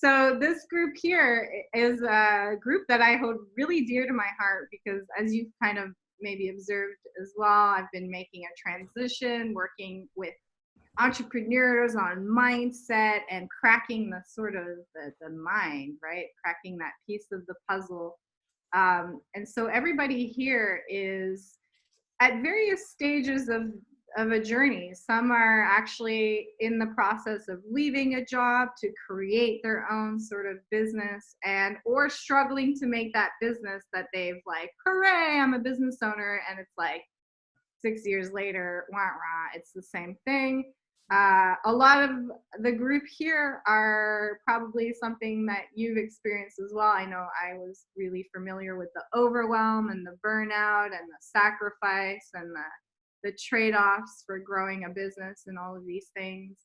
So this group here is a group that I hold really dear to my heart because, as you've kind of maybe observed as well, I've been making a transition, working with entrepreneurs on mindset and cracking the sort of the mind, right? Cracking that piece of the puzzle. And so everybody here is at various stages of a journey. Some are actually in the process of leaving a job to create their own sort of business, and or struggling to make that business that they've like, hooray, I'm a business owner, and it's like 6 years later, wah, wah, it's the same thing. A lot of the group here are probably something that you've experienced as well. I know I was really familiar with the overwhelm and the burnout and the sacrifice and the trade-offs for growing a business and all of these things.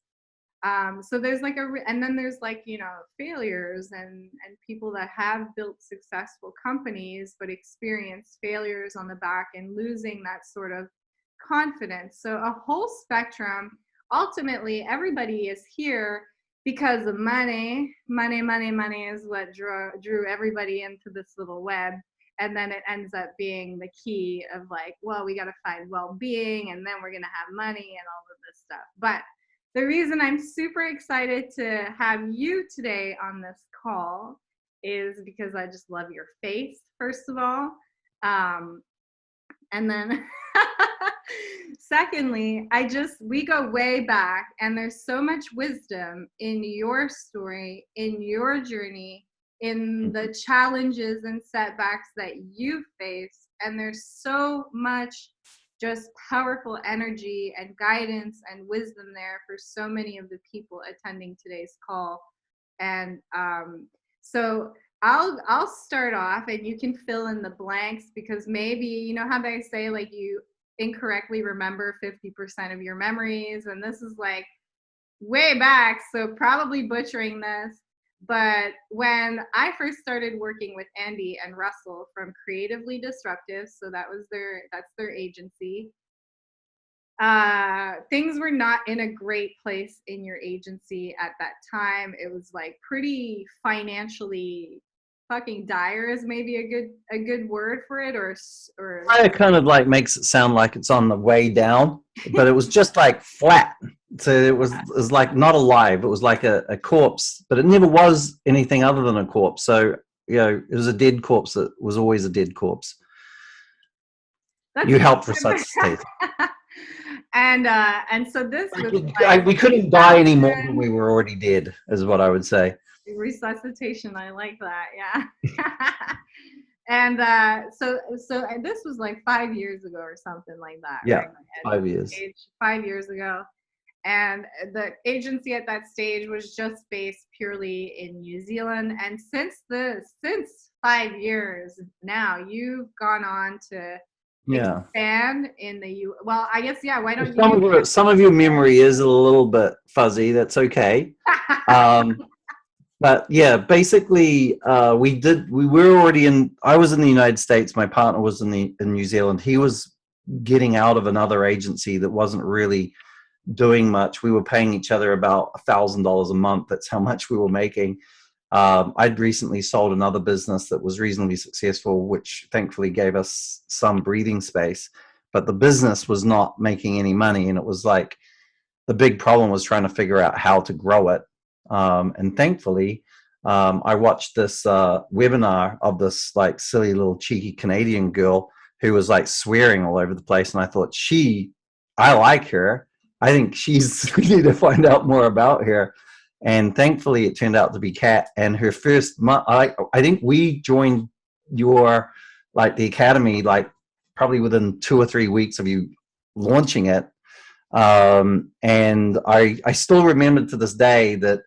So there's like and then there's like, you know, failures and people that have built successful companies but experience failures on the back and losing that sort of confidence. So a whole spectrum. Ultimately, everybody is here because of money. Money is what drew everybody into this little web. And then it ends up being the key of like, well, we got to find well-being, and then we're going to have money and all of this stuff. But the reason I'm super excited to have you today on this call is because I just love your face, first of all. And then secondly, we go way back, and there's so much wisdom in your story, in your journey, in the challenges and setbacks that you face. And there's so much just powerful energy and guidance and wisdom there for so many of the people attending today's call. And so I'll start off, and you can fill in the blanks, because maybe, you know how they say like you incorrectly remember 50% of your memories, and this is like way back, so probably butchering this. But when I first started working with Andy and Russell from Creatively Disruptive, so that's their agency, things were not in a great place in your agency at that time. It was like pretty financially fucking dire is maybe a good word for it, or it kind of like makes it sound like it's on the way down, but it was just like flat. So it was like not alive. It was like a corpse, but it never was anything other than a corpse. So, you know, it was a dead corpse that was always a dead corpse. You helped resuscitate. And so this was we couldn't die anymore than we were already dead, is what I would say. Resuscitation, I like that. Yeah. And so this was like 5 years ago or something like that. Yeah, right? 5 years. 5 years ago. And the agency at that stage was just based purely in New Zealand. And since 5 years now, you've gone on to expand in the well, I guess, yeah, why don't some of your memory is a little bit fuzzy. That's okay. But yeah, basically, I was in the United States. My partner was in New Zealand. He was getting out of another agency that wasn't really doing much. We were paying each other about $1,000 a month. That's how much we were making. I'd recently sold another business that was reasonably successful, which thankfully gave us some breathing space. But the business was not making any money, and it was like the big problem was trying to figure out how to grow it. And thankfully, I watched this webinar of this like silly little cheeky Canadian girl who was like swearing all over the place. And I thought, I like her. I think we need to find out more about her. And thankfully, it turned out to be Kat. And her first month, I think we joined the academy, like probably within 2 or 3 weeks of you launching it. And I still remember to this day that,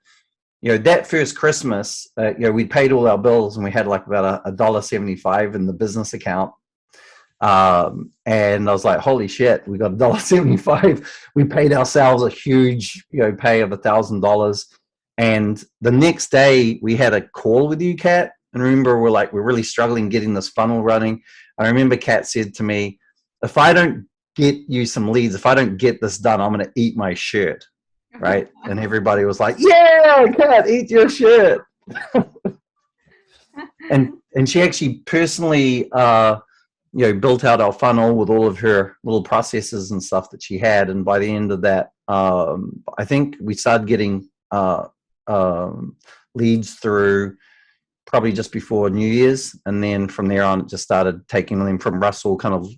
you know, that first Christmas, you know, we paid all our bills and we had like about $1.75 in the business account. And I was like, holy shit, we got $1.75. We paid ourselves a huge, you know, pay of $1,000. And the next day we had a call with you, Kat. And remember, we're really struggling getting this funnel running. I remember Kat said to me, if I don't get you some leads, if I don't get this done, I'm going to eat my shirt. Right. And everybody was like, yeah, Kat, eat your shirt. And she actually personally built out our funnel with all of her little processes and stuff that she had. And by the end of that, I think we started getting leads through probably just before New Year's, and then from there on, it just started taking them from Russell. Kind of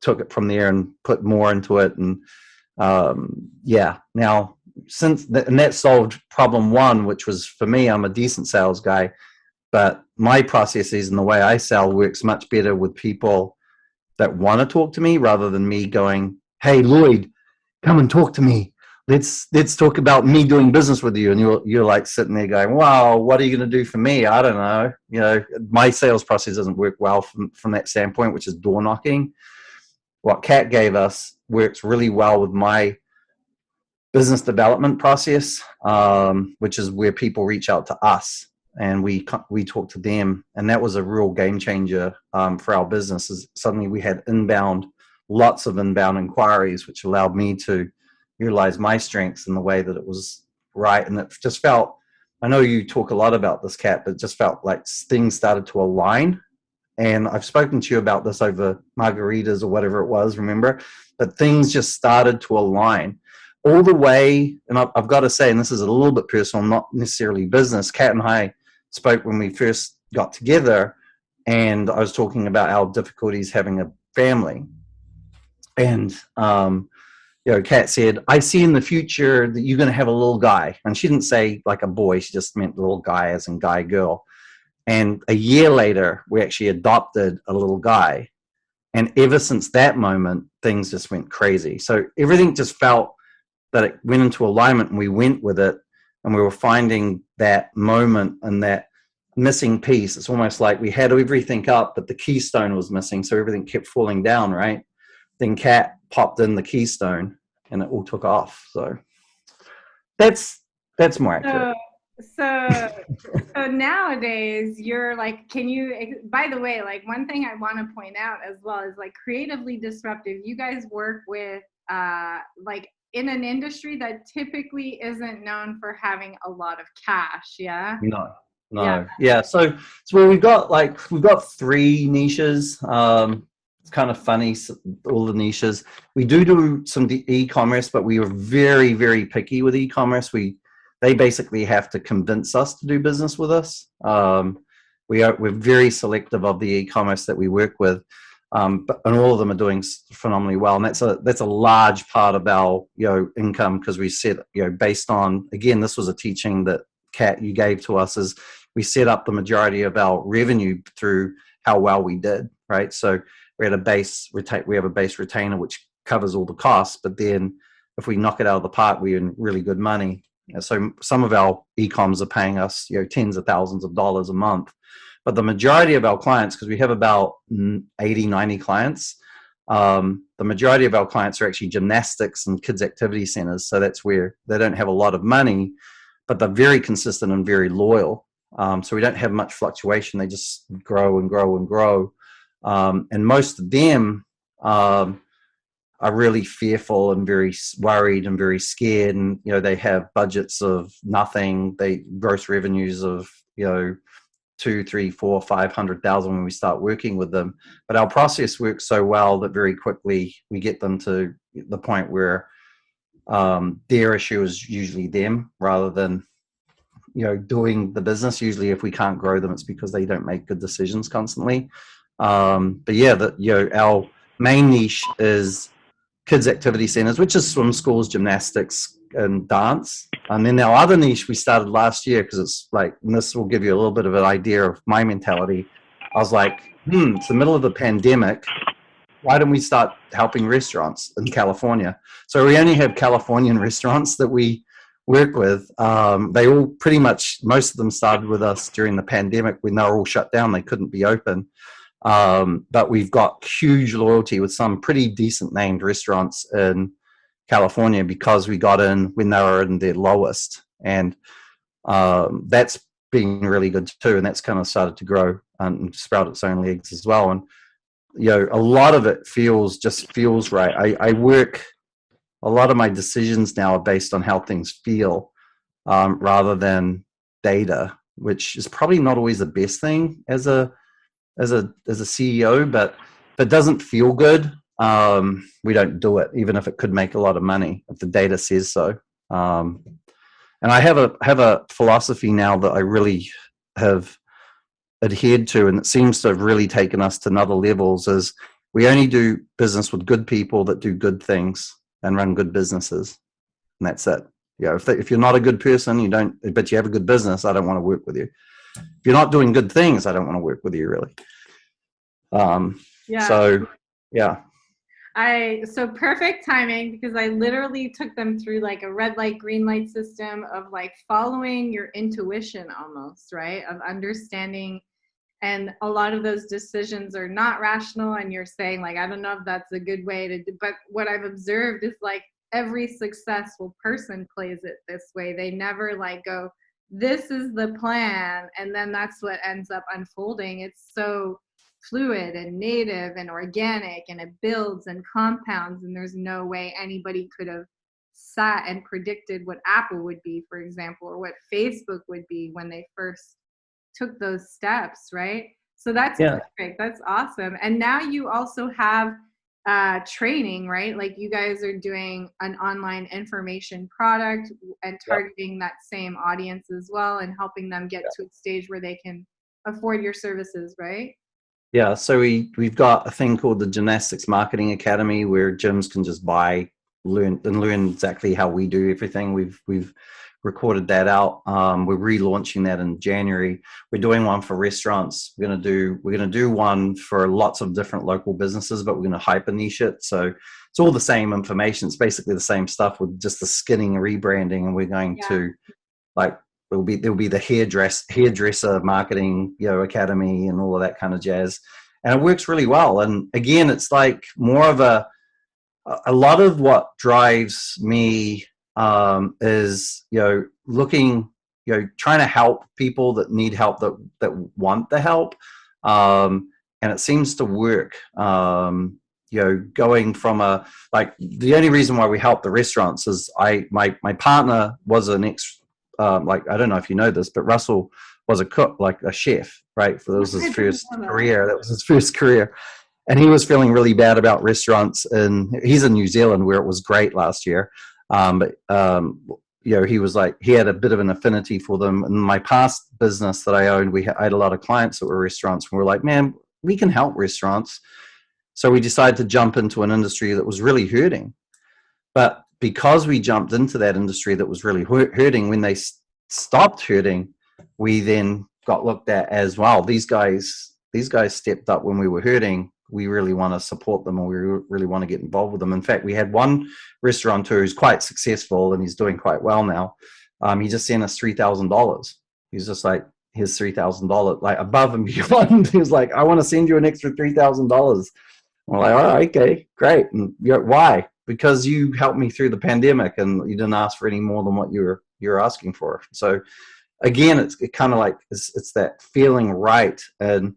took it from there and put more into it, and now and that solved problem one, which was for me. I'm a decent sales guy, but my processes and the way I sell works much better with people that want to talk to me rather than me going, "Hey, Lloyd, come and talk to me. Let's talk about me doing business with you." And you're like sitting there going, "Wow, what are you going to do for me? I don't know." My sales process doesn't work well from that standpoint, which is door knocking. What Kat gave us works really well with my business development process, which is where people reach out to us and we talk to them. And that was a real game changer for our business. Is suddenly we had lots of inbound inquiries, which allowed me to utilize my strengths in the way that it was right. And it just felt, I know you talk a lot about this, Kat, but it just felt like things started to align. And I've spoken to you about this over margaritas or whatever it was, remember? But things just started to align all the way. And I've got to say, and this is a little bit personal, not necessarily business. Kat and I spoke when we first got together, and I was talking about our difficulties having a family. And, Kat said, "I see in the future that you're going to have a little guy." And she didn't say like a boy. She just meant little guy as in guy, girl. And a year later, we actually adopted a little guy. And ever since that moment, things just went crazy. So everything just felt that it went into alignment, and we went with it. And we were finding that moment and that missing piece. It's almost like we had everything up, but the keystone was missing. So everything kept falling down, right? Then Kat popped in the keystone and it all took off. So that's more accurate. So nowadays you're like, by the way, like one thing I want to point out as well is like Creatively Disruptive. You guys work with like in an industry that typically isn't known for having a lot of cash. Yeah. No. Yeah. So we've got three niches. It's kind of funny, all the niches. We do some e-commerce, but we are very, very picky with e-commerce. They basically have to convince us to do business with us. We're very selective of the e-commerce that we work with, and all of them are doing phenomenally well. And that's a large part of our income, because we set based on, again, this was a teaching that Kat you gave to us, is we set up the majority of our revenue through how well we did, right? So we have a base retainer which covers all the costs, but then if we knock it out of the park, we're in really good money. So some of our e-coms are paying us tens of thousands of dollars a month, but the majority of our clients, because we have about 80-90 clients, the majority of our clients are actually gymnastics and kids activity centers. So that's where they don't have a lot of money, but they're very consistent and very loyal. So we don't have much fluctuation. They just grow and grow and grow. And most of them are really fearful and very worried and very scared. And, they have budgets of nothing. They gross revenues of, 2, 3, 4, 500,000 when we start working with them. But our process works so well that very quickly we get them to the point where their issue is usually them rather than, doing the business. Usually if we can't grow them, it's because they don't make good decisions constantly. But yeah, our main niche is kids activity centers, which is swim schools, gymnastics, and dance. And then our other niche we started last year, because it's like, and this will give you a little bit of an idea of my mentality. I was like, it's the middle of the pandemic. Why don't we start helping restaurants in California? So we only have Californian restaurants that we work with. They all pretty much, most of them started with us during the pandemic when they were all shut down. They couldn't be open. But we've got huge loyalty with some pretty decent named restaurants in California because we got in when they were in their lowest. And that's been really good too. And that's kind of started to grow and sprout its own legs as well. And, a lot of it feels right. I work, a lot of my decisions now are based on how things feel rather than data. which is probably not always the best thing as a CEO, but if it doesn't feel good, we don't do it, even if it could make a lot of money, if the data says so. And I have a philosophy now that I really have adhered to, and it seems to have really taken us to another levels, is we only do business with good people that do good things and run good businesses. And that's it. If you're not a good person, but you have a good business, I don't want to work with you. If you're not doing good things, I don't want to work with you, really. Yeah. So, yeah. So perfect timing, because I literally took them through like a red light, green light system of like following your intuition almost, right? Of understanding. And a lot of those decisions are not rational. And you're saying like, I don't know if that's a good way to do, but what I've observed is like every successful person plays it this way. They never like go, this is the plan. And then that's what ends up unfolding. It's so fluid and native and organic, and it builds and compounds, and there's no way anybody could have sat and predicted what Apple would be, for example, or what Facebook would be when they first took those steps, right? So that's perfect. That's awesome. And now you also have training, right? Like you guys are doing an online information product and targeting that same audience as well, and helping them get to a stage where they can afford your services, right? Yeah, so we've got a thing called the Gymnastics Marketing Academy, where gyms can just learn exactly how we do everything. We've recorded that out. We're relaunching that in January. We're doing one for restaurants. We're gonna do one for lots of different local businesses, but we're gonna hyper niche it. So it's all the same information. It's basically the same stuff with just the skinning and rebranding, and we're going to like. There'll be the hairdresser marketing, academy and all of that kind of jazz, and it works really well. And again, it's like more of a lot of what drives me is looking, trying to help people that need help, that want the help, and it seems to work. Going from the only reason why we help the restaurants is my partner was an ex. I don't know if you know this, but Russell was a cook, like a chef, right? That was his first career. That was his first career. And he was feeling really bad about restaurants. And he's in New Zealand, where it was great last year. He was like, he had a bit of an affinity for them. In my past business that I owned, I had a lot of clients that were restaurants. And we were like, man, we can help restaurants. So we decided to jump into an industry that was really hurting. But because we jumped into that industry that was really hurting, when they stopped hurting, we then got looked at as, well, these guys stepped up when we were hurting. We really want to support them, and we really want to get involved with them. In fact, we had one restaurateur who's quite successful, and he's doing quite well now. He just sent us $3,000. He's just like, here's $3,000, like above and beyond. He was like, I want to send you an extra $3,000. I'm like, oh, okay, great. And why? Because you helped me through the pandemic, and you didn't ask for any more than what you're asking for. So again, it's kind of like it's that feeling right. And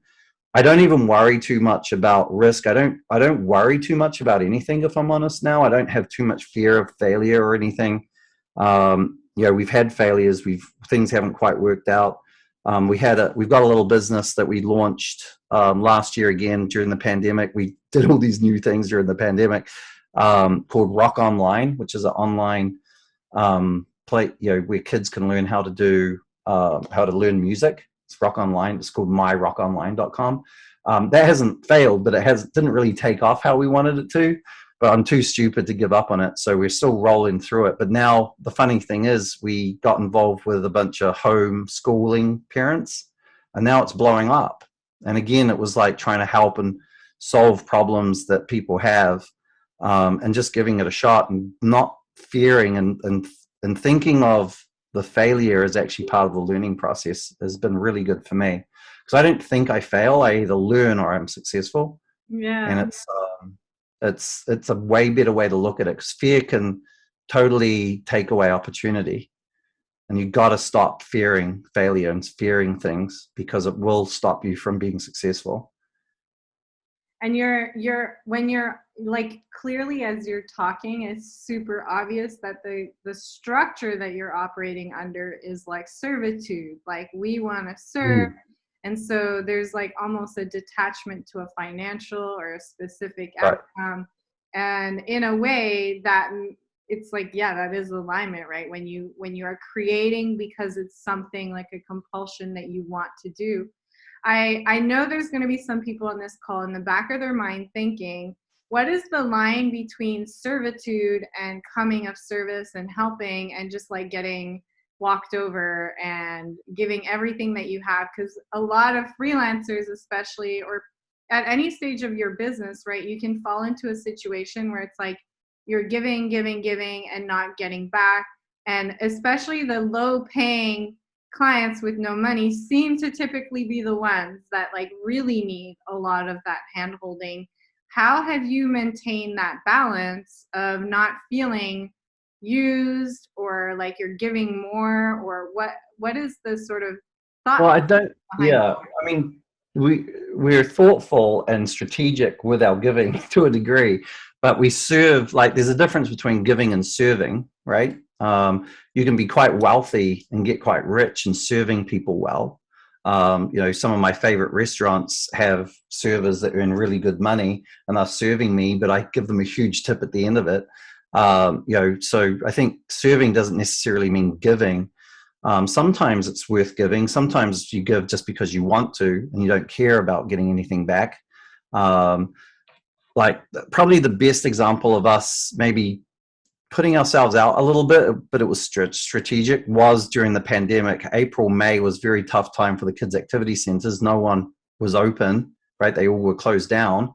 I don't even worry too much about risk. I don't worry too much about anything, if I'm honest now. I don't have too much fear of failure or anything. We've had failures. Things haven't quite worked out. We've got a little business that we launched last year again during the pandemic. We did all these new things during the pandemic, called Rock Online, which is an online play, where kids can learn how to learn music. It's Rock Online. It's called myrockonline.com. That hasn't failed, but didn't really take off how we wanted it to. But I'm too stupid to give up on it, so we're still rolling through it. But now the funny thing is, we got involved with a bunch of homeschooling parents, and now it's blowing up. And again, it was like trying to help and solve problems that people have, and just giving it a shot, and not fearing and thinking of the failure as actually part of the learning process has been really good for me, because I don't think I fail. I either learn or I'm successful. Yeah. And it's a way better way to look at it, because fear can totally take away opportunity, and you've got to stop fearing failure and fearing things, because it will stop you from being successful. And when you're like, clearly as you're talking, it's super obvious that the structure that you're operating under is like servitude. Like, we want to serve. And so there's like almost a detachment to a financial or a specific Right. outcome. And in a way that it's like, yeah, that is alignment, right? When you are creating because it's something like a compulsion that you want to do. I know there's going to be some people on this call in the back of their mind thinking, what is the line between servitude and coming of service and helping and just like getting walked over and giving everything that you have? Because a lot of freelancers, especially, or at any stage of your business, right, you can fall into a situation where it's like you're giving, and not getting back. And especially the low paying clients with no money seem to typically be the ones that like really need a lot of that hand holding. How have you maintained that balance of not feeling used or like you're giving more, or what is the sort of thought Well, I don't, behind yeah, I mean, we're thoughtful and strategic with our giving to a degree, but we serve, like, there's a difference between giving and serving, right? You can be quite wealthy and get quite rich in serving people well. You know, some of my favorite restaurants have servers that earn really good money and they're serving me, but I give them a huge tip at the end of it. You know, so I think serving doesn't necessarily mean giving. Sometimes it's worth giving. Sometimes you give just because you want to and you don't care about getting anything back. Um, like, probably the best example of us maybe putting ourselves out a little bit, but it was strategic, was during the pandemic. April, May was very tough time for the kids' activity centers. No one was open, right? They all were closed down.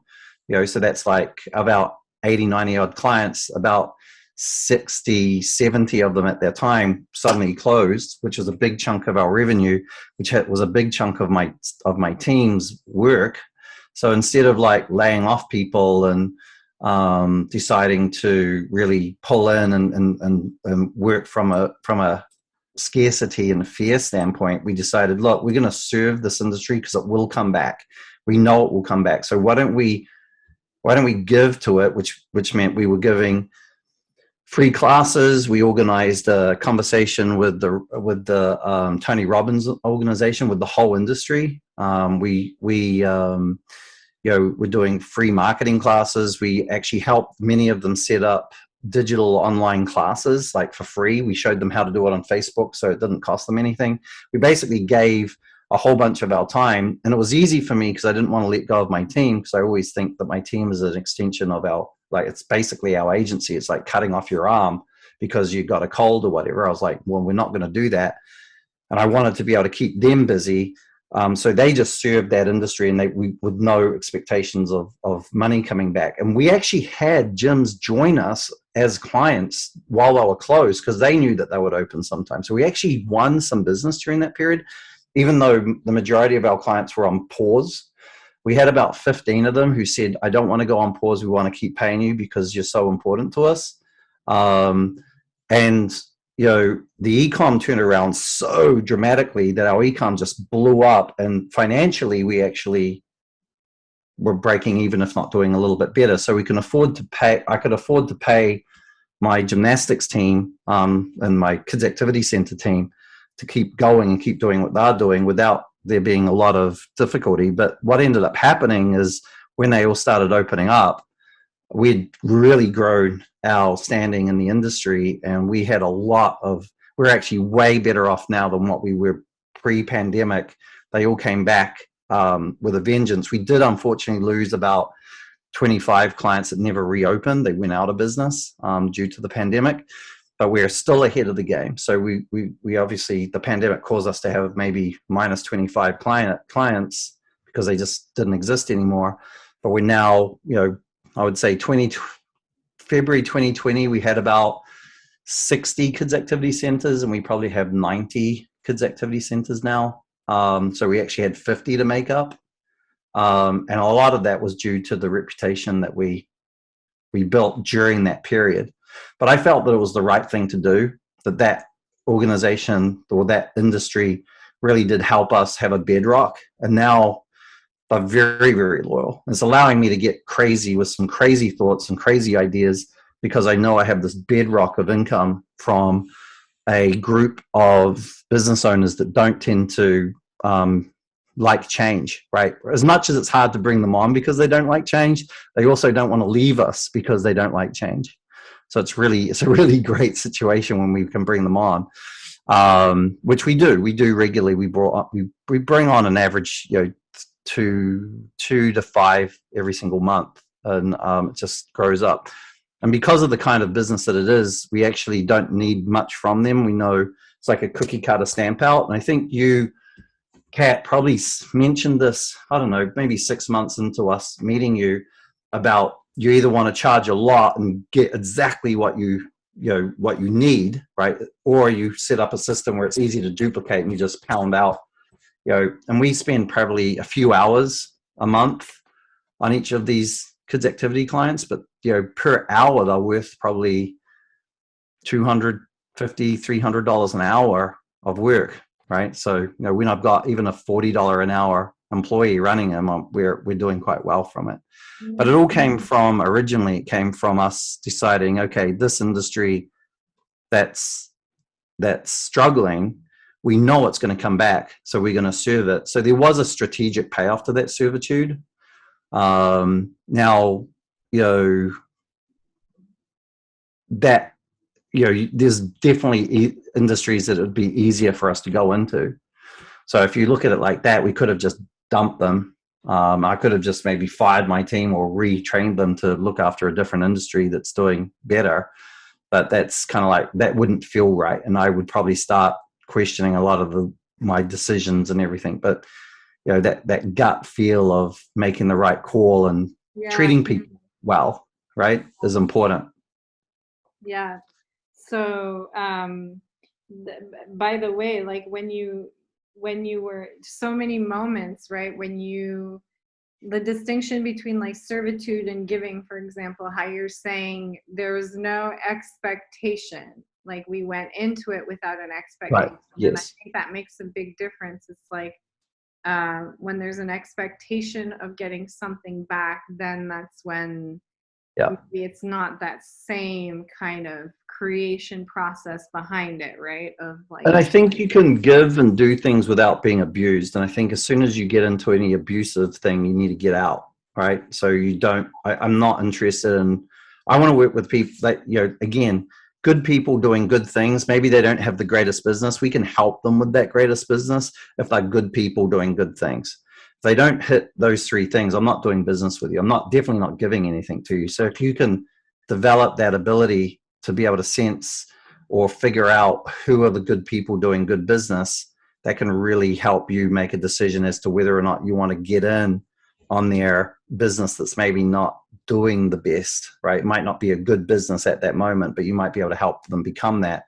You know, so that's like about 80, 90 odd clients, about 60, 70 of them at that time suddenly closed, which was a big chunk of our revenue, which was a big chunk of my team's work. So instead of like laying off people and deciding to really pull in and work from a scarcity and fear standpoint, we decided, look, we're going to serve this industry because it will come back. We know it will come back. So why don't we give to it? Which meant we were giving free classes. We organized a conversation with the Tony Robbins organization, with the whole industry. You know, we're doing free marketing classes. We actually helped many of them set up digital online classes, like, for free. We showed them how to do it on Facebook, so it didn't cost them anything. We basically gave a whole bunch of our time, and it was easy for me because I didn't want to let go of my team, because I always think that my team is an extension of it's basically our agency. It's like cutting off your arm because you got a cold or whatever. I was like, well, we're not going to do that. And I wanted to be able to keep them busy. So they just served that industry, and with no expectations of money coming back. And we actually had gyms join us as clients while they were closed because they knew that they would open sometime. So we actually won some business during that period, even though the majority of our clients were on pause. We had about 15 of them who said, I don't want to go on pause. We want to keep paying you because you're so important to us. And you know, the ecom turned around so dramatically that our ecom just blew up, and financially we actually were breaking even, if not doing a little bit better. So we can afford to pay. I could afford to pay my gymnastics team and my kids activity center team to keep going and keep doing what they're doing without there being a lot of difficulty. But what ended up happening is when they all started opening up, we'd really grown our standing in the industry, and we had we're actually way better off now than what we were pre-pandemic. They all came back with a vengeance. We did unfortunately lose about 25 clients that never reopened. They went out of business due to the pandemic, but we're still ahead of the game. So we obviously, the pandemic caused us to have maybe minus 25 clients because they just didn't exist anymore. But we're now, you know, I would say February 2020, we had about 60 kids activity centers, and we probably have 90 kids activity centers now. So we actually had 50 to make up. And a lot of that was due to the reputation that we built during that period. But I felt that it was the right thing to do, that organization or that industry really did help us have a bedrock. And now are very, very loyal. It's allowing me to get crazy with some crazy thoughts and crazy ideas because I know I have this bedrock of income from a group of business owners that don't tend to like change, right? As much as it's hard to bring them on because they don't like change, they also don't want to leave us because they don't like change. So it's a really great situation when we can bring them on, which we do regularly. We bring on an average, two to five every single month, and it just grows up. And because of the kind of business that it is, we actually don't need much from them. We know it's like a cookie cutter stamp out. And I think you, Kat, probably mentioned this, I don't know, maybe 6 months into us meeting you, about you either want to charge a lot and get exactly what you need, right? Or you set up a system where it's easy to duplicate and you just pound out, and we spend probably a few hours a month on each of these kids activity clients, but per hour they're worth probably $250, $300 an hour of work, right? So when I've got even a $40 an hour employee running them, we're doing quite well from it. But it all came from, originally it came from us deciding, okay, this industry that's struggling, we know it's going to come back, so we're going to serve it. So there was a strategic payoff to that servitude. Now, that, there's definitely industries that would be easier for us to go into. So if you look at it like that, we could have just dumped them. I could have just maybe fired my team or retrained them to look after a different industry that's doing better. But that's kind of like, that wouldn't feel right. And I would probably start questioning a lot of my decisions and everything. But, that gut feel of making the right call and treating people well, right, is important. Yeah. So, by the way, like when you were, so many moments, right? The distinction between like servitude and giving, for example, how you're saying there was no expectation, like we went into it without an expectation. Right. Yes. And I think that makes a big difference. It's like, when there's an expectation of getting something back, then that's when maybe it's not that same kind of creation process behind it, right? Of like, and I think you can give and do things without being abused. And I think as soon as you get into any abusive thing, you need to get out, right? So I'm not interested in, I want to work with people that, again, good people doing good things. Maybe they don't have the greatest business. We can help them with that greatest business if they're good people doing good things. If they don't hit those three things, I'm not doing business with you. I'm definitely not giving anything to you. So if you can develop that ability to be able to sense or figure out who are the good people doing good business, that can really help you make a decision as to whether or not you want to get in on their business that's maybe not doing the best, right? It might not be a good business at that moment, but you might be able to help them become that.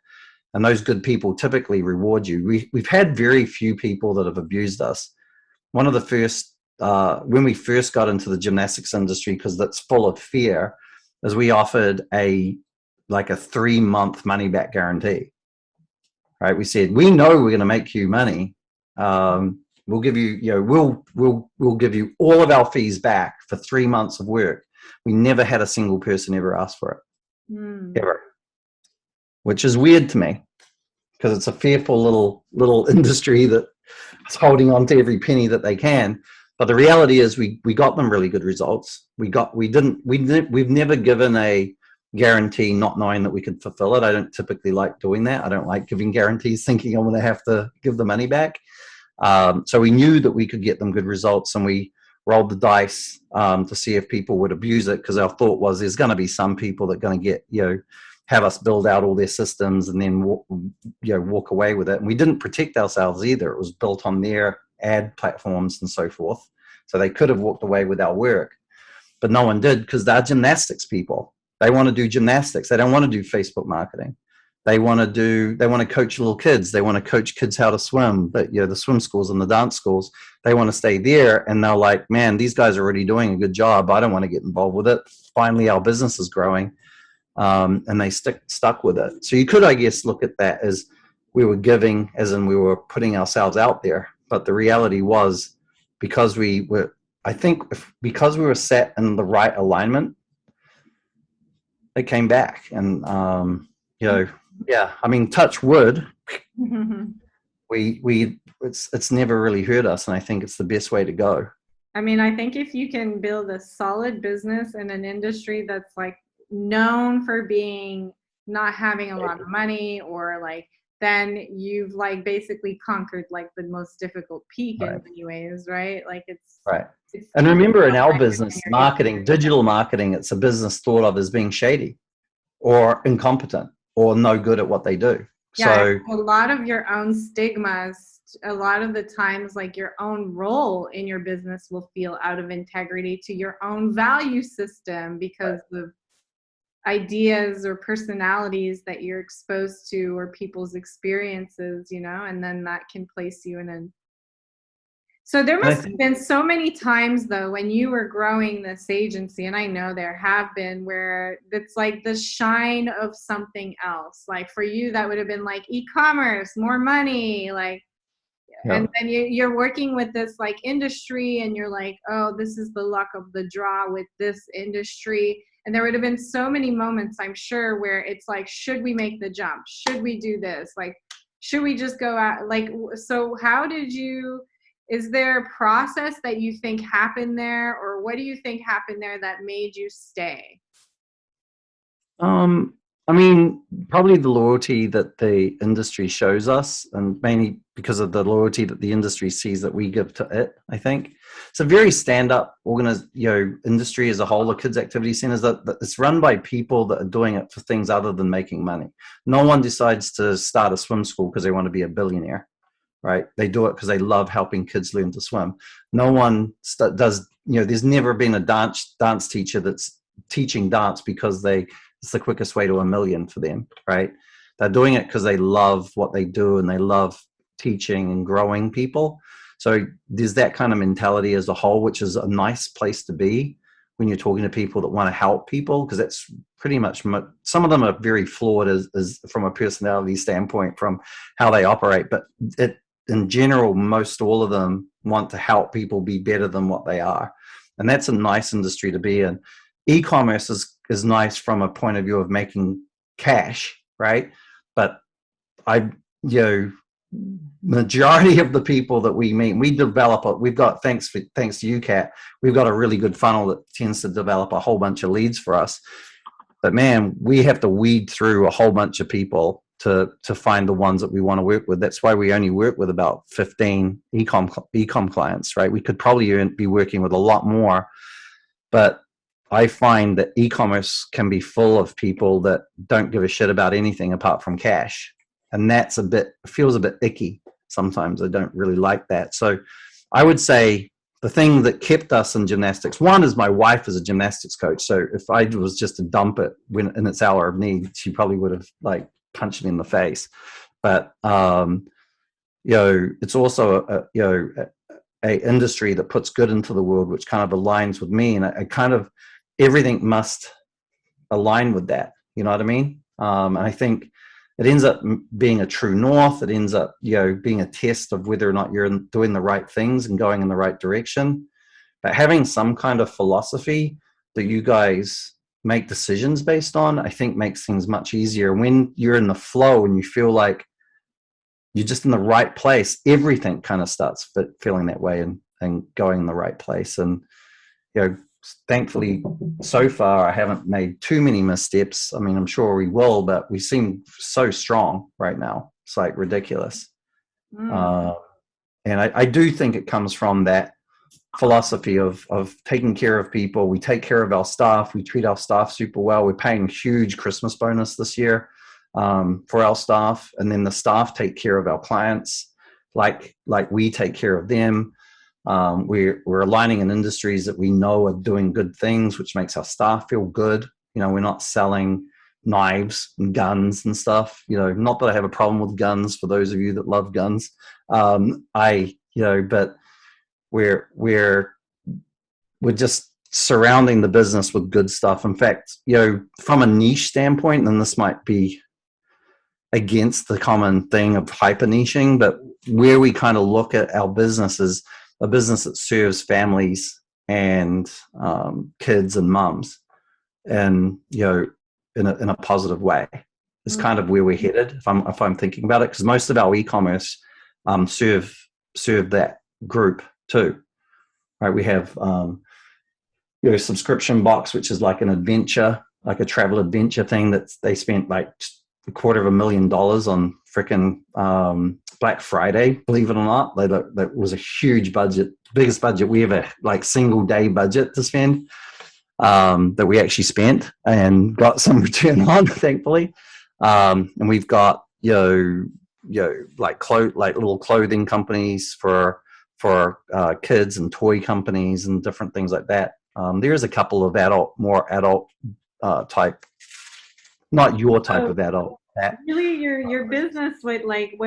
And those good people typically reward you. We've had very few people that have abused us. One of the first, when we first got into the gymnastics industry, because that's full of fear, is we offered a 3-month money back guarantee, right? We said, we know we're going to make you money. We'll give you, we'll give you all of our fees back for 3 months of work. We never had a single person ever ask for it, ever, which is weird to me because it's a fearful little industry that is holding on to every penny that they can. But the reality is we got them really good results. We've never given a guarantee not knowing that we could fulfill it. I don't typically like doing that. I don't like giving guarantees thinking I'm going to have to give the money back. So we knew that we could get them good results, and we rolled the dice to see if people would abuse it, because our thought was there's going to be some people that are going to get, have us build out all their systems and then walk away with it. And we didn't protect ourselves either. It was built on their ad platforms and so forth. So they could have walked away with our work, but no one did, because they're gymnastics people. They want to do gymnastics. They don't want to do Facebook marketing. They want to coach little kids. They want to coach kids how to swim, but the swim schools and the dance schools, they want to stay there. And they're like, man, these guys are already doing a good job. I don't want to get involved with it. Finally, our business is growing. And they stuck with it. So you could, I guess, look at that as we were giving, as in we were putting ourselves out there. But the reality was, because we were I think because we were set in the right alignment, it came back. And, you know, yeah, I mean, touch wood, it's never really hurt us. And I think it's the best way to go. I mean, I think if you can build a solid business in an industry that's like known for being not having a lot of money, or like, then you've like basically conquered like the most difficult peak in many ways, right? Like it's Right. it's And remember, in our right business, when you're marketing, digital marketing, it's a business thought of as being shady or incompetent or no good at what they do. Yeah, So a lot of your own stigmas, a lot of the times, like your own role in your business will feel out of integrity to your own value system because of ideas or personalities that you're exposed to or people's experiences, you know, and then that can place you in a. So there must have been so many times though when you were growing this agency, and I know there have been, where it's like the shine of something else. Like for you, that would have been like e-commerce, more money, like, and then you're working with this like industry and you're like, oh, this is the luck of the draw with this industry. And there would have been so many moments, I'm sure, where it's like, should we make the jump? Should we do this? Like, should we just go out? Like, so how did you, is there a process that you think happened there, or what do you think happened there that made you stay? I mean, probably the loyalty that the industry shows us, and mainly because of the loyalty that the industry sees that we give to it. I think it's a very stand-up industry as a whole. The kids' activity centers, that it's run by people that are doing it for things other than making money. No one decides to start a swim school because they want to be a billionaire, right? They do it because they love helping kids learn to swim. No one does. There's never been a dance teacher that's teaching dance because it's the quickest way to $1 million for them, right? They're doing it because they love what they do and they love teaching and growing people. So there's that kind of mentality as a whole, which is a nice place to be when you're talking to people that want to help people, because that's pretty much, some of them are very flawed as from a personality standpoint, from how they operate, but in general, most all of them want to help people be better than what they are. And that's a nice industry to be in. E-commerce is nice from a point of view of making cash, right? But majority of the people that we meet, we've got, thanks to you, Kat, we've got a really good funnel that tends to develop a whole bunch of leads for us. But man, we have to weed through a whole bunch of people to find the ones that we want to work with. That's why we only work with about 15 e-com clients, right? We could probably be working with a lot more, but I find that e-commerce can be full of people that don't give a shit about anything apart from cash. And that's feels a bit icky. Sometimes I don't really like that. So I would say the thing that kept us in gymnastics, one is my wife is a gymnastics coach. So if I was just to dump it in its hour of need, she probably would have like punched me in the face. But, it's also a industry that puts good into the world, which kind of aligns with me. And I kind of, everything must align with that. You know what I mean? And I think it ends up being a true north. It ends up, being a test of whether or not you're doing the right things and going in the right direction. But having some kind of philosophy that you guys make decisions based on, I think makes things much easier. When you're in the flow and you feel like you're just in the right place, everything kind of starts feeling that way and going in the right place. And, thankfully, so far, I haven't made too many missteps. I mean, I'm sure we will, but we seem so strong right now. It's like ridiculous. And I do think it comes from that philosophy of taking care of people. We take care of our staff. We treat our staff super well. We're paying a huge Christmas bonus this year for our staff. And then the staff take care of our clients like we take care of them. We're aligning in industries that we know are doing good things, which makes our staff feel good. We're not selling knives and guns and stuff. Not that I have a problem with guns for those of you that love guns. But we're just surrounding the business with good stuff. In fact, from a niche standpoint, and this might be against the common thing of hyper niching, but where we kind of look at our business is a business that serves families and kids and mums, and in a positive way. Is kind of where we're headed if I'm thinking about it, because most of our e-commerce serve that group too, right? We have subscription box, which is like an adventure, like a travel adventure thing that they spent like $250,000 on freaking Black Friday, believe it or not. That was a huge budget, biggest budget we ever, like single day budget to spend, that we actually spent and got some return on, thankfully. And we've got like little clothing companies for kids, and toy companies and different things like that. There's a couple of more adult type, not your type of adult. Really, your business, what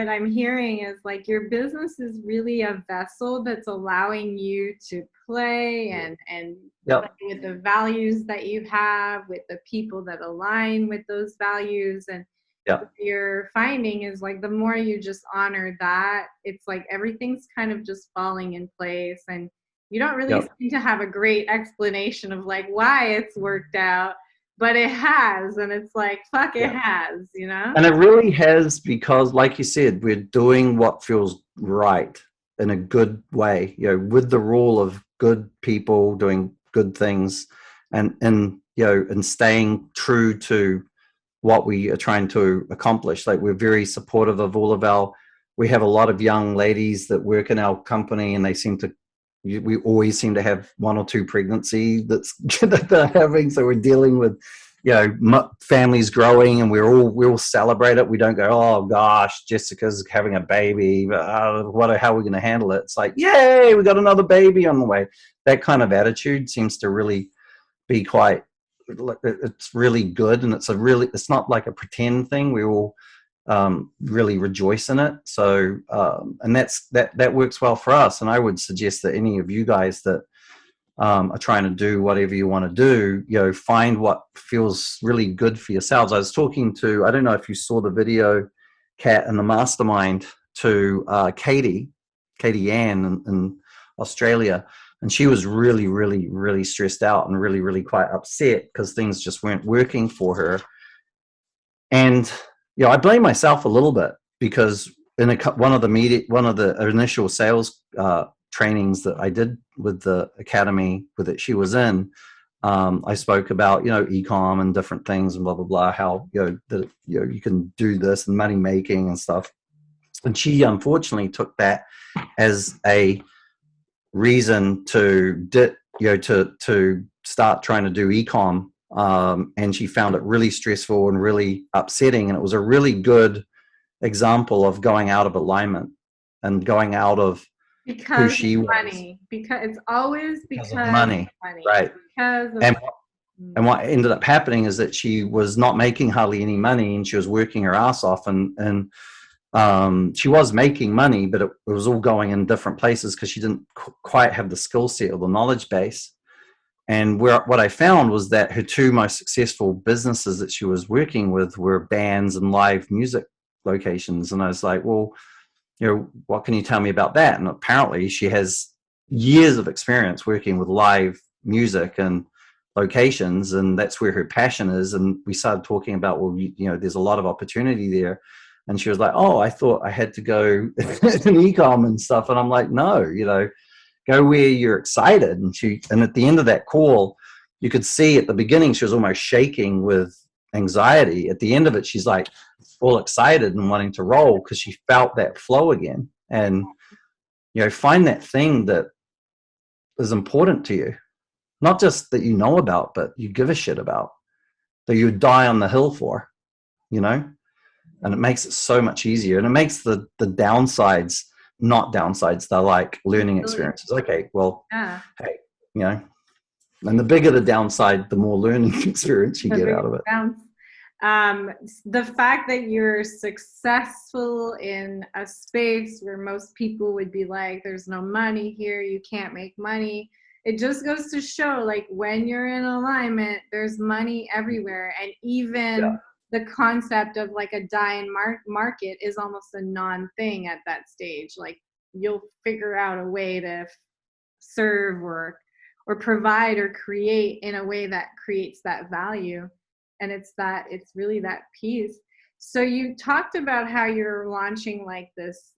I'm hearing is like your business is really a vessel that's allowing you to play and Yep. play with the values that you have, with the people that align with those values. And Yep. what you're finding is like the more you just honor that, it's like everything's kind of just falling in place, and you don't really seem to have a great explanation of like why it's worked out. But it has, and it's like, fuck, it has, And it really has, because like you said, we're doing what feels right in a good way, with the rule of good people doing good things, and staying true to what we are trying to accomplish. Like, we're very supportive of we have a lot of young ladies that work in our company, and we always seem to have one or two pregnancy that they're having. So we're dealing with, families growing, and we all celebrate it. We don't go, oh gosh, Jessica's having a baby. How are we going to handle it? It's like, yay, we got another baby on the way. That kind of attitude seems to really be it's really good. And it's not like a pretend thing. We all really rejoice in it. So, and that works well for us. And I would suggest that any of you guys that are trying to do whatever you want to do, find what feels really good for yourselves. I was talking to, I don't know if you saw the video, Kat, in the mastermind, to Katie Ann in Australia. And she was really, really, really stressed out and really, really quite upset because things just weren't working for her. And I blame myself a little bit, because in one of the initial sales trainings that I did with the academy she was in, I spoke about e-com and different things and blah blah blah, how you can do this and money making and stuff. And she unfortunately took that as a reason to start trying to do e-com. And she found it really stressful and really upsetting. And it was a really good example of going out of alignment and going out of who she was. Money. Because it's always because of money. Right. And what ended up happening is that she was not making hardly any money, and she was working her ass off, and she was making money, but it was all going in different places because she didn't quite have the skill set or the knowledge base. And what I found was that her two most successful businesses that she was working with were bands and live music locations. And I was like, well, what can you tell me about that? And apparently she has years of experience working with live music and locations, and that's where her passion is. And we started talking about, well, there's a lot of opportunity there. And she was like, oh, I thought I had to go in e-com and stuff. And I'm like, no, go where you're excited. And at the end of that call, you could see at the beginning she was almost shaking with anxiety. At the end of it, she's like all excited and wanting to roll because she felt that flow again. And find that thing that is important to you, not just that you know about, but you give a shit about, that you die on the hill for, and it makes it so much easier. And it makes the downsides not downsides. They're like learning experiences. Okay, well, hey, and the bigger the downside, the more learning experience you get out of it. The fact that you're successful in a space where most people would be like, there's no money here, you can't make money. It just goes to show, like, when you're in alignment, there's money everywhere. And even the concept of like a dying market is almost a non-thing at that stage. Like, you'll figure out a way to serve or or provide or create in a way that creates that value. And it's really that piece. So you talked about how you're launching like this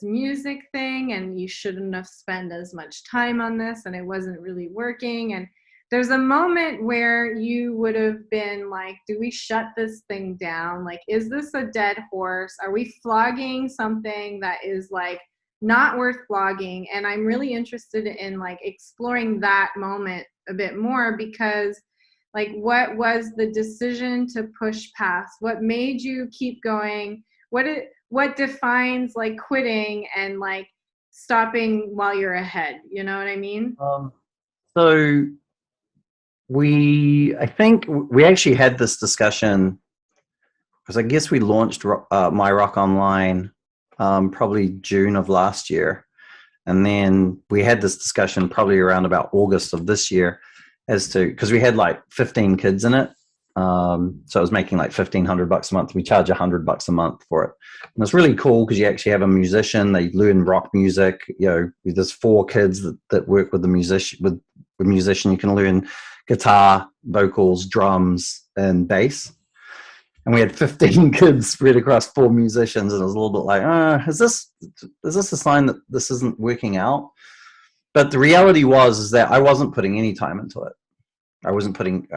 music thing, and you shouldn't have spent as much time on this, and it wasn't really working. And there's a moment where you would have been like, do we shut this thing down? Like, is this a dead horse? Are we flogging something that is like not worth flogging? And I'm really interested in like exploring that moment a bit more, because like, what was the decision to push past? What made you keep going? What defines like quitting and like stopping while you're ahead? You know what I mean? So I think we actually had this discussion, because I guess we launched My Rock Online probably June of last year. And then we had this discussion probably around about August of this year, as to, because we had like 15 kids in it. So I was making like $1,500 a month. We charge $100 a month for it. And it's really cool because you actually have a musician. They learn rock music. You know, there's 4 kids that work with the musician. With the musician, you can learn guitar, vocals, drums, and bass. And we had 15 kids spread across 4 musicians, and it was a little bit like, is this a sign that this isn't working out? But the reality is that I wasn't putting any time into it. I wasn't putting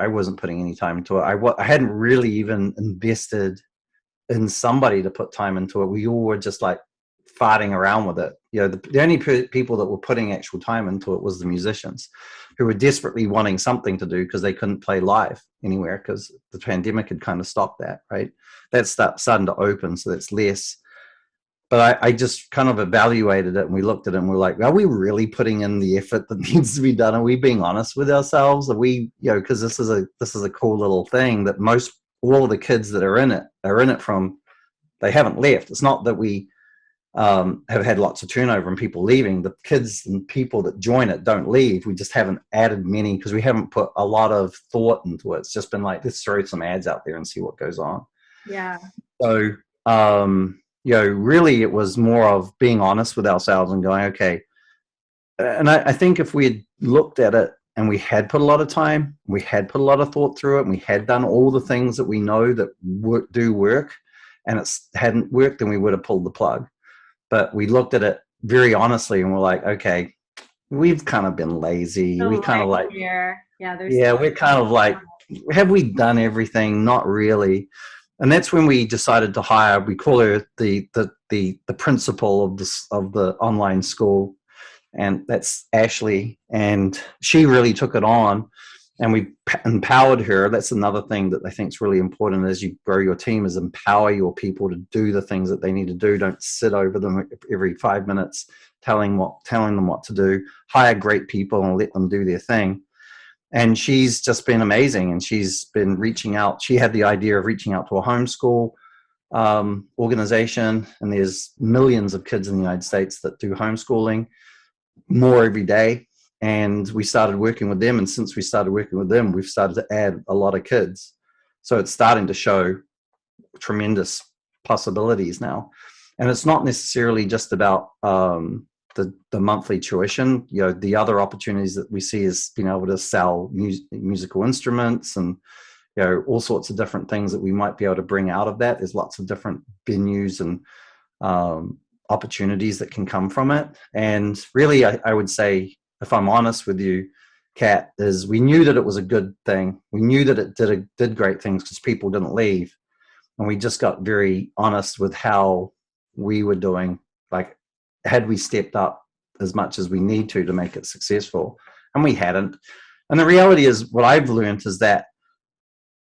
any time into it. I hadn't really even invested in somebody to put time into it. We all were just like farting around with it. You know, the only people that were putting actual time into it was the musicians, who were desperately wanting something to do because they couldn't play live anywhere because the pandemic had kind of stopped that, right? That's starting to open, so that's less. But I just kind of evaluated it, and we looked at it and we're like, are we really putting in the effort that needs to be done? Are we being honest with ourselves? Are we, you know, because this is a cool little thing that all of the kids that are in it from, they haven't left. It's not that we have had lots of turnover and people leaving. The kids and people that join it don't leave. We just haven't added many because we haven't put a lot of thought into it. It's just been like, let's throw some ads out there and see what goes on. Yeah. So, you know, really it was more of being honest with ourselves and going, okay. And I think if we had looked at it and we had put a lot of time, we had put a lot of thought through it, and we had done all the things that we know that do work, and it hadn't worked, then we would have pulled the plug. But we looked at it very honestly and we're like, okay, we've kind of been lazy. We kind of like, we're kind of like, have we done everything? Not really. And that's when we decided to hire, we call her the principal of the online school, and that's Ashley. And she really took it on, and we empowered her. That's another thing that I think is really important as you grow your team, is empower your people to do the things that they need to do. Don't sit over them every 5 minutes telling them what to do. Hire great people and let them do their thing. And she's just been amazing. And she's been reaching out. She had the idea of reaching out to a homeschool organization. And there's millions of kids in the United States that do homeschooling, more every day. And we started working with them. And since we started working with them, we've started to add a lot of kids. So it's starting to show tremendous possibilities now. And it's not necessarily just about the monthly tuition. You know, the other opportunities that we see is being able to sell musical instruments and, you know, all sorts of different things that we might be able to bring out of that. There's lots of different venues and opportunities that can come from it. And really, I would say, if I'm honest with you, Kat, is we knew that it was a good thing. We knew that it did great things because people didn't leave. And we just got very honest with how we were doing. Like, had we stepped up as much as we need to make it successful? And we hadn't. And the reality is, what I've learned is that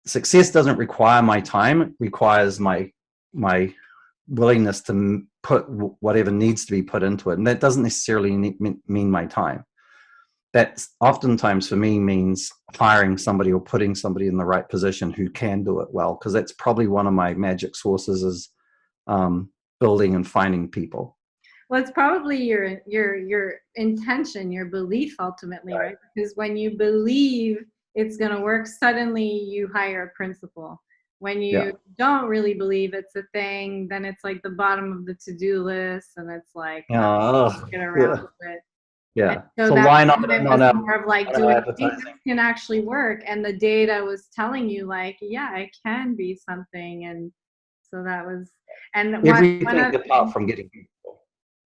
success doesn't require my time. It requires my willingness to put whatever needs to be put into it. And that doesn't necessarily mean my time. That oftentimes for me means hiring somebody or putting somebody in the right position who can do it well, because that's probably one of my magic sources, is building and finding people. Well, it's probably your intention, your belief ultimately, right? Because when you believe it's going to work, suddenly you hire a principal. When you don't really believe it's a thing, then it's like the bottom of the to-do list, and it's like, get around to it. Yeah. So So that why not it on was our, more of like, on do our I think advertising? this can actually work? And the data was telling you like, yeah, it can be something. And so that was, and one Everything of the apart things, from getting,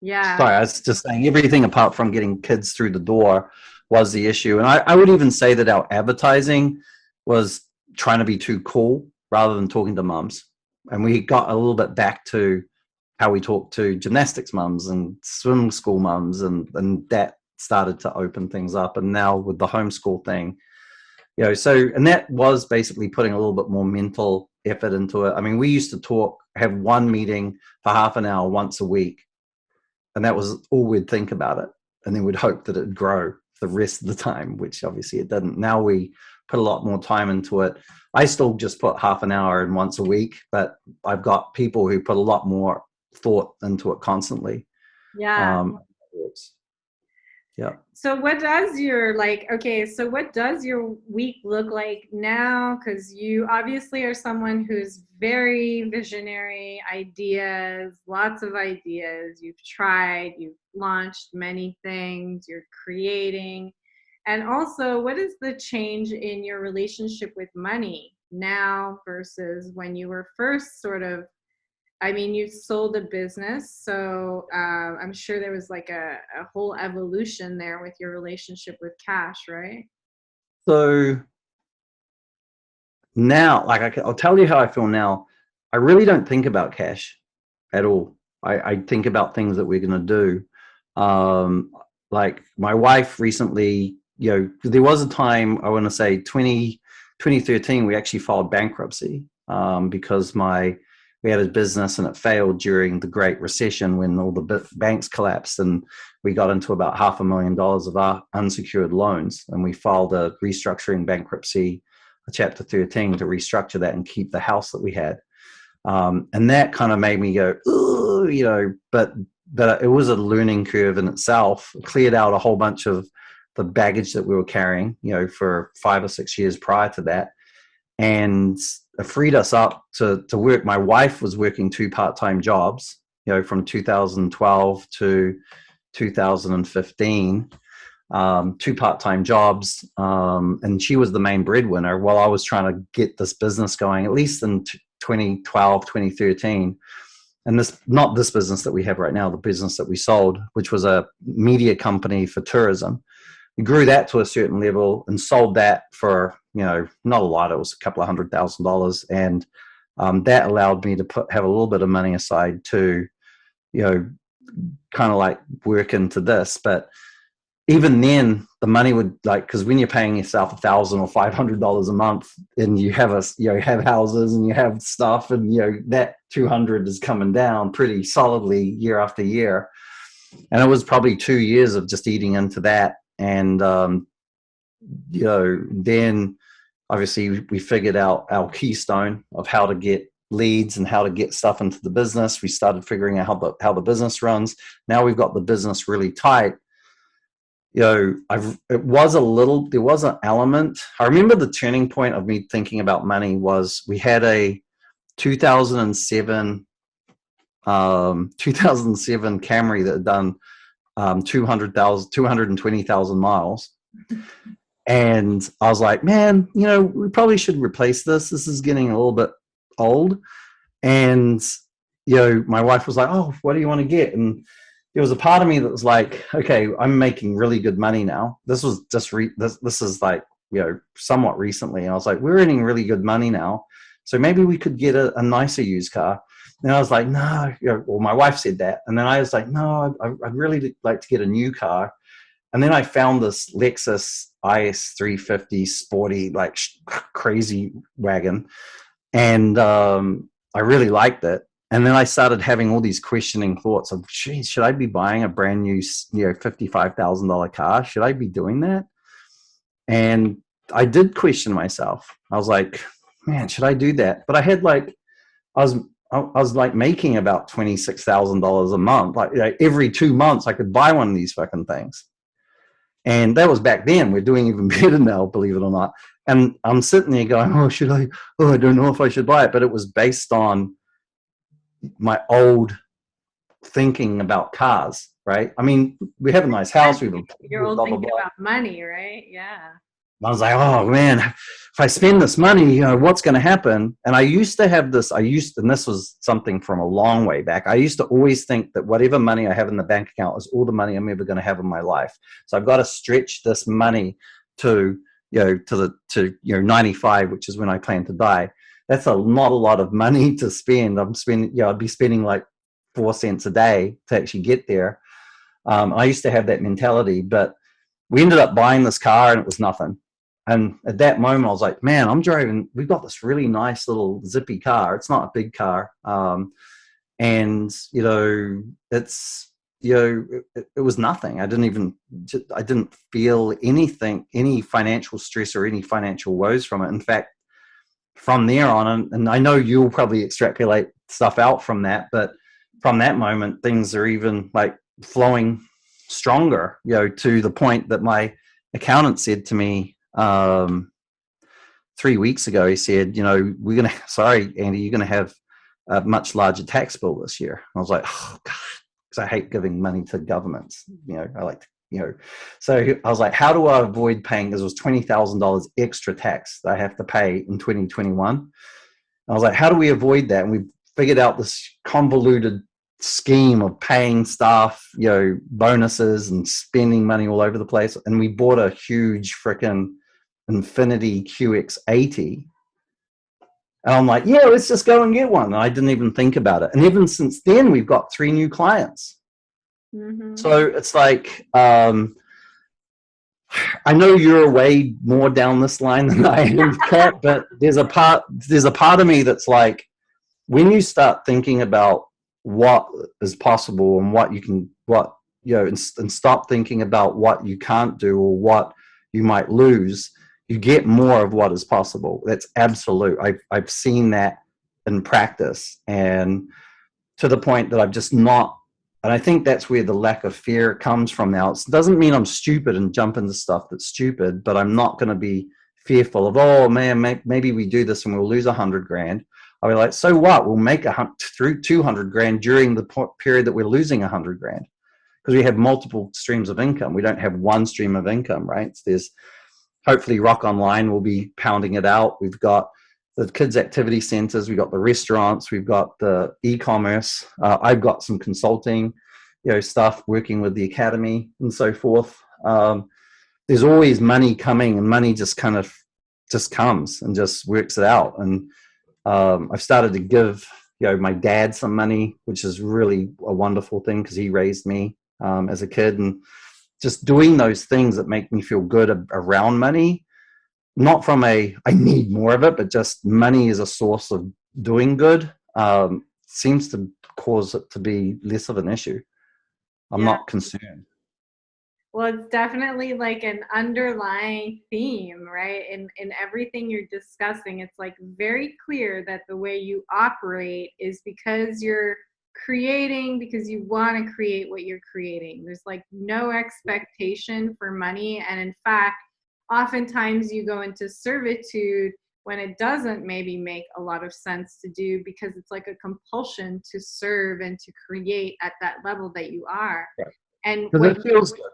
yeah, sorry, I was just saying everything apart from getting kids through the door was the issue. And I would even say that our advertising was trying to be too cool rather than talking to mums. And we got a little bit back to how we talk to gymnastics mums and swim school mums, and that started to open things up. And now with the homeschool thing, so, and that was basically putting a little bit more mental effort into it. I mean, we used to have one meeting for half an hour once a week, and that was all we'd think about it. And then we'd hope that it'd grow the rest of the time, which obviously it didn't. Now we put a lot more time into it. I still just put half an hour in once a week, but I've got people who put a lot more thought into it constantly. yeah. Yeah. So what does your so what does your week look like now? Because you obviously are someone who's very visionary, ideas, lots of ideas. You've tried, you've launched many things, you're creating. And also, what is the change in your relationship with money now versus when you were first you sold a business, so I'm sure there was like a whole evolution there with your relationship with cash, right? So now, I'll tell you how I feel now. I really don't think about cash at all. I think about things that we're going to do. Like my wife recently, there was a time, I want to say 2013, we actually filed bankruptcy because we had a business and it failed during the Great Recession when all the banks collapsed, and we got into about $500,000 of our unsecured loans, and we filed a restructuring bankruptcy, a Chapter 13, to restructure that and keep the house that we had. And that kind of made me go, ooh, but it was a learning curve in itself. It cleared out a whole bunch of the baggage that we were carrying, for 5 or 6 years prior to that. And it freed us up to work. My wife was working 2 part-time jobs, from 2012 to 2015, 2 part-time jobs. And she was the main breadwinner while I was trying to get this business going, at least in 2012, 2013. And not this business that we have right now, the business that we sold, which was a media company for tourism. We grew that to a certain level and sold that for, not a lot. It was a couple of $100,000. And that allowed me to have a little bit of money aside to, kind of like work into this. But even then, the money would because when you're paying yourself $1,000 or $500 a month, and you have have houses and you have stuff, and that 200 is coming down pretty solidly year after year. And it was probably 2 years of just eating into that. And then obviously we figured out our keystone of how to get leads and how to get stuff into the business. We started figuring out how the business runs. Now we've got the business really tight. There was an element. I remember the turning point of me thinking about money was we had a 2007 Camry that had done 220,000 miles. And I was like, man, we probably should replace this. This is getting a little bit old. And, my wife was like, oh, what do you want to get? And there was a part of me that was like, okay, I'm making really good money now. This was just, this is like, somewhat recently. And I was like, we're earning really good money now. So maybe we could get a nicer used car. And I was like, no, well, my wife said that. And then I was like, no, I'd really like to get a new car. And then I found this Lexus IS 350 sporty, crazy wagon. And I really liked it. And then I started having all these questioning thoughts of, geez, should I be buying a brand new, $55,000 car? Should I be doing that? And I did question myself. I was like, man, should I do that? But I had I was making about $26,000 a month. Every 2 months I could buy one of these fucking things. And that was back then. We're doing even better now, believe it or not. And I'm sitting there going, oh, should I? Oh, I don't know if I should buy it. But it was based on my old thinking about cars, right? I mean, we have a nice house, we have a You're blah all blah thinking blah. about money, right? Yeah. I was like, oh man, if I spend this money, what's going to happen? And I used to have this, and this was something from a long way back. I used to always think that whatever money I have in the bank account is all the money I'm ever going to have in my life. So I've got to stretch this money to 95, which is when I plan to die. That's not a lot of money to spend. I'd be spending like 4 cents a day to actually get there. I used to have that mentality, but we ended up buying this car and it was nothing. And at that moment, I was like, man, we've got this really nice little zippy car. It's not a big car. And, it's, it was nothing. I didn't feel anything, any financial stress or any financial woes from it. In fact, from there on, and I know you'll probably extrapolate stuff out from that, but from that moment, things are even like flowing stronger, to the point that my accountant said to me 3 weeks ago, he said, sorry, Andy, you're going to have a much larger tax bill this year. I was like, oh God, because I hate giving money to governments. I like to, so I was like, how do I avoid paying, because it was $20,000 extra tax that I have to pay in 2021. I was like, how do we avoid that? And we figured out this convoluted scheme of paying staff, bonuses and spending money all over the place. And we bought a huge freaking Infinity QX80. And I'm like, yeah, let's just go and get one. And I didn't even think about it. And even since then, we've got 3 new clients. Mm-hmm. So it's like, I know you're way more down this line than I am, Kat, but there's a part of me that's like, when you start thinking about what is possible and what you can, and stop thinking about what you can't do or what you might lose, you get more of what is possible. That's absolute. I've seen that in practice, and to the point that I've just not, and I think that's where the lack of fear comes from now. It doesn't mean I'm stupid and jump into stuff that's stupid, but I'm not going to be fearful of, oh man, maybe we do this and we'll lose $100,000. I'll be like, so what? We'll make through $200,000 during the period that we're losing $100,000, because we have multiple streams of income. We don't have one stream of income, right? So there's hopefully Rock Online will be pounding it out. We've got the kids' activity centers. We've got the restaurants. We've got the e-commerce. I've got some consulting, stuff working with the academy and so forth. There's always money coming, and money just kind of just comes and just works it out. And I've started to give, my dad some money, which is really a wonderful thing because he raised me as a kid, and just doing those things that make me feel good around money, not from I need more of it, but just money is a source of doing good, seems to cause it to be less of an issue. I'm not concerned. Well, it's definitely like an underlying theme, right? In everything you're discussing, it's like very clear that the way you operate is because you're creating, because you want to create what you're creating. There's like no expectation for money. And in fact, oftentimes you go into servitude when it doesn't maybe make a lot of sense to do, because it's like a compulsion to serve and to create at that level that you are. Right. And because it feels good.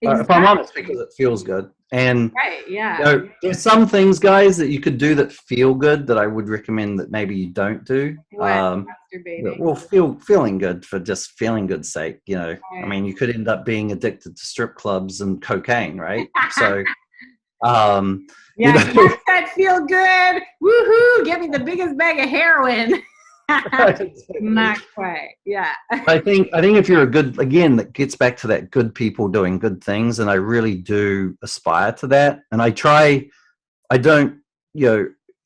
Exactly. If I'm honest, because it feels good. And right, yeah. There's some things, guys, that you could do that feel good that I would recommend that maybe you don't do. Masturbating. Well, feeling good for just feeling good's sake, Right. I mean, you could end up being addicted to strip clubs and cocaine, right? So, that feel good. Woohoo! Get me the biggest bag of heroin. Not quite. Yeah. I think if you're that gets back to that good people doing good things, and I really do aspire to that. And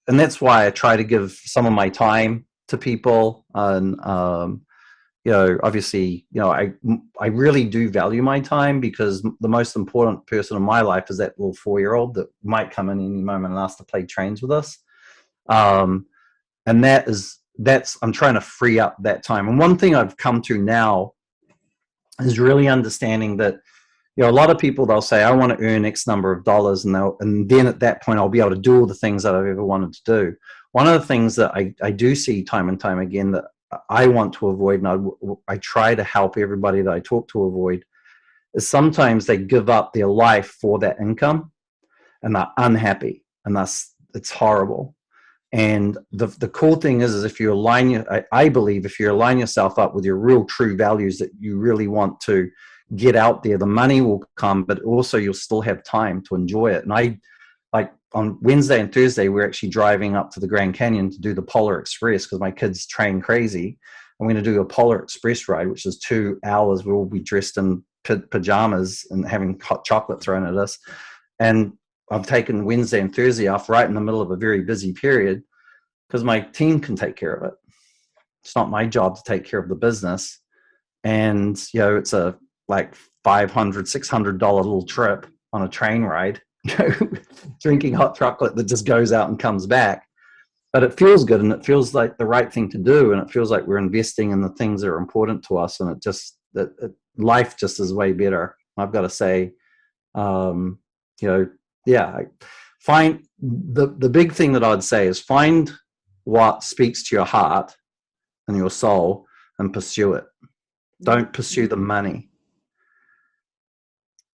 and that's why I try to give some of my time to people. And obviously, I really do value my time, because the most important person in my life is that little 4-year-old that might come in any moment and ask to play trains with us. And I'm trying to free up that time. And one thing I've come to now is really understanding that, a lot of people, they'll say, I want to earn X number of dollars. And then at that point, I'll be able to do all the things that I've ever wanted to do. One of the things that I do see time and time again that I want to avoid, and I try to help everybody that I talk to avoid, is sometimes they give up their life for that income and they're unhappy, and it's horrible. And the cool thing is if you align I believe if you align yourself up with your real true values that you really want to get out there, the money will come, but also you'll still have time to enjoy it. And I, like on Wednesday and Thursday, we're actually driving up to the Grand Canyon to do the Polar Express because my kids train crazy. I'm going to do a Polar Express ride, which is 2 hours. We'll be dressed in pajamas and having hot chocolate thrown at us. And I've taken Wednesday and Thursday off right in the middle of a very busy period because my team can take care of it. It's not my job to take care of the business. And, it's a like $500-$600 little trip on a train ride, drinking hot chocolate that just goes out and comes back. But it feels good, and it feels like the right thing to do, and it feels like we're investing in the things that are important to us, and it just life just is way better. I've got to say, find the big thing that I'd say is find what speaks to your heart and your soul and pursue it. Don't pursue the money.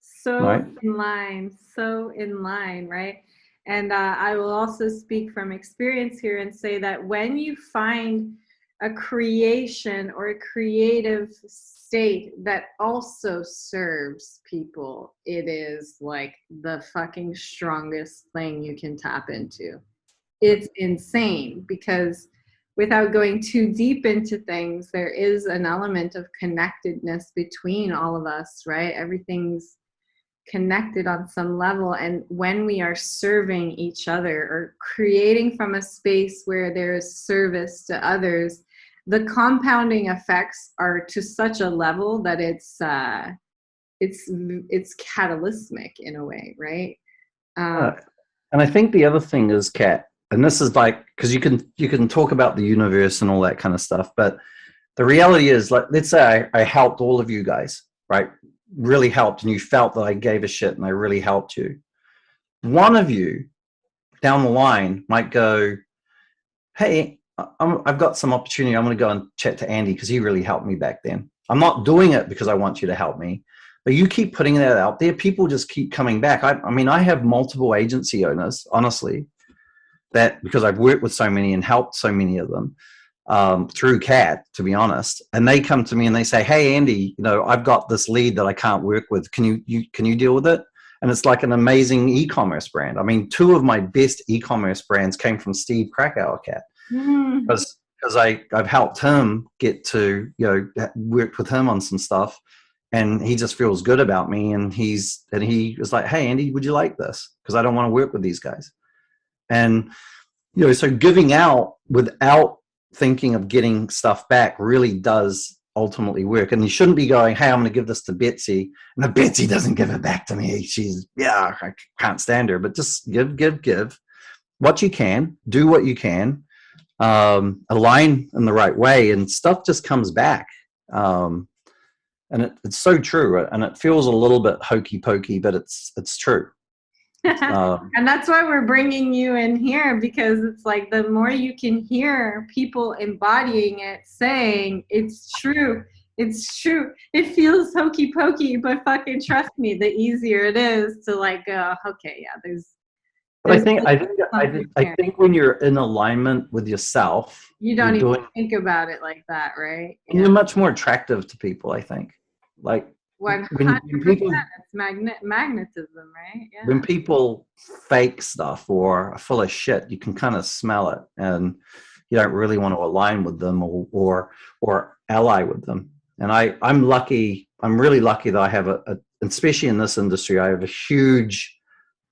So in line, right? And I will also speak from experience here and say that when you find a creation or a creative state that also serves people, it is like the fucking strongest thing you can tap into. It's insane because without going too deep into things, there is an element of connectedness between all of us, right? Everything's connected on some level, and when we are serving each other or creating from a space where there is service to others, the compounding effects are to such a level that it's catalytic in a way, right? And I think the other thing is, Kat, and this is like, because you can talk about the universe and all that kind of stuff, but the reality is, like, let's say I helped all of you guys, right? Really helped, and you felt that I gave a shit and I really helped you. One of you down the line might go, hey, I've got some opportunity. I'm going to go and chat to Andy because he really helped me back then. I'm not doing it because I want you to help me, but you keep putting that out there. People just keep coming back. I mean, I have multiple agency owners, honestly, that because I've worked with so many and helped so many of them, through CAT, to be honest, and they come to me and they say, hey Andy, I've got this lead that I can't work with, can you deal with it? And it's like an amazing e-commerce brand. I mean, 2 of my best e-commerce brands came from Steve Krakauer CAT, because I've helped him get to, worked with him on some stuff, and he just feels good about me, and he was like, hey Andy, would you like this, because I don't want to work with these guys. And so giving out without thinking of getting stuff back really does ultimately work. And you shouldn't be going, hey, I'm going to give this to Betsy, and if Betsy doesn't give it back to me, I can't stand her. But just give what you can, do what you can, align in the right way, and stuff just comes back. And it's so true, and it feels a little bit hokey pokey, but it's true. And that's why we're bringing you in here, because it's like the more you can hear people embodying it, saying it's true, it feels hokey pokey, but fucking trust me, the easier it is to like go, okay, yeah, there's but I think when you're in alignment with yourself, you don't even think about it like that, right? And you're much more attractive to people, I think. Like 100%, it's magnetism, right? Yeah. When people fake stuff or are full of shit, you can kind of smell it, and you don't really want to align with them or ally with them. And I'm really lucky that I have especially in this industry, I have a huge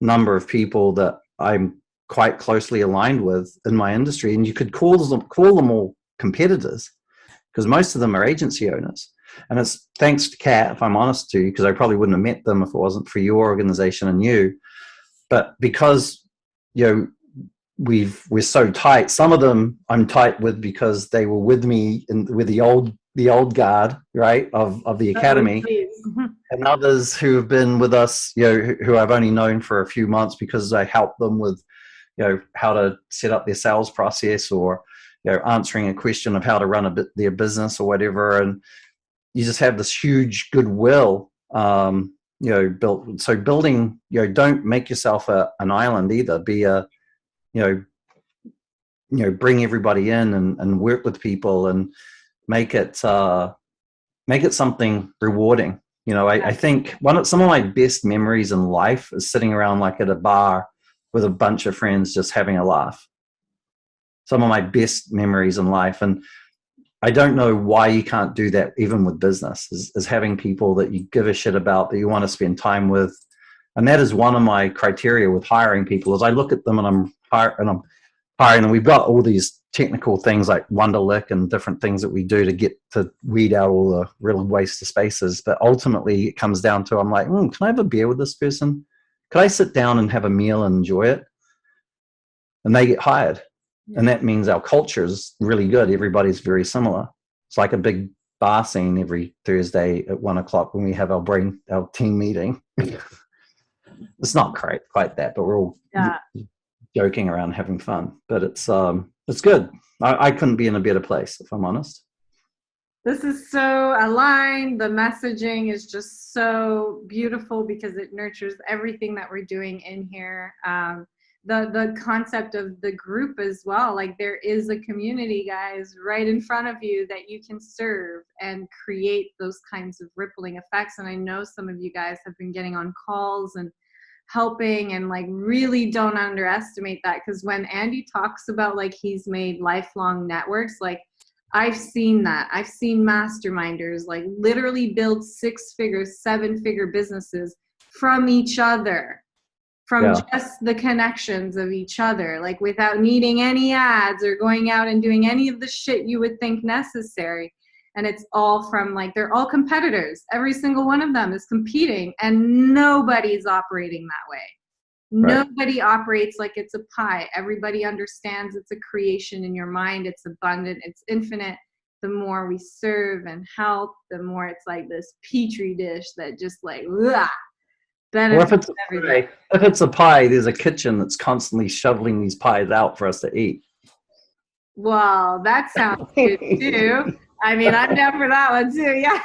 number of people that I'm quite closely aligned with in my industry, and you could call them all competitors, because most of them are agency owners. And it's thanks to Kat, if I'm honest to you, because I probably wouldn't have met them if it wasn't for your organization and you. But because we're so tight, some of them I'm tight with because they were with me with the old guard, right, of the academy, and others who have been with us, who I've only known for a few months because I helped them with, how to set up their sales process, or answering a question of how to run their business or whatever, and you just have this huge goodwill, built. So building, don't make yourself an island either. Be a, bring everybody in and work with people and make it something rewarding. I think some of my best memories in life is sitting around like at a bar with a bunch of friends just having a laugh. Some of my best memories in life. And I don't know why you can't do that even with business, is having people that you give a shit about, that you want to spend time with. And that is one of my criteria with hiring people, is I look at them and I'm hiring, and we've got all these technical things like Wonderlic and different things that we do to get to weed out all the real waste of spaces. But ultimately it comes down to, I'm like, can I have a beer with this person? Could I sit down and have a meal and enjoy it? And they get hired. And that means our culture is really good. Everybody's very similar. It's like a big bar scene every Thursday at 1:00 when we have our team meeting. It's not quite that, but we're all joking around, having fun. But it's good. I couldn't be in a better place, if I'm honest. This is so aligned. The messaging is just so beautiful because it nurtures everything that we're doing in here. The concept of the group as well, like there is a community, guys, right in front of you that you can serve and create those kinds of rippling effects. And I know some of you guys have been getting on calls and helping, and like really don't underestimate that, because when Andy talks about like he's made lifelong networks, like I've seen that. I've seen masterminders like literally build 6-figure, 7-figure businesses from each other. From just the connections of each other, like without needing any ads or going out and doing any of the shit you would think necessary. And it's all from like, they're all competitors. Every single one of them is competing, and nobody's operating that way. Right. Nobody operates like it's a pie. Everybody understands it's a creation in your mind. It's abundant. It's infinite. The more we serve and help, the more it's like this petri dish that just like, ugh. Or if it's a pie, there's a kitchen that's constantly shoveling these pies out for us to eat. Well, that sounds good too. I mean, I'm down for that one too. Yeah.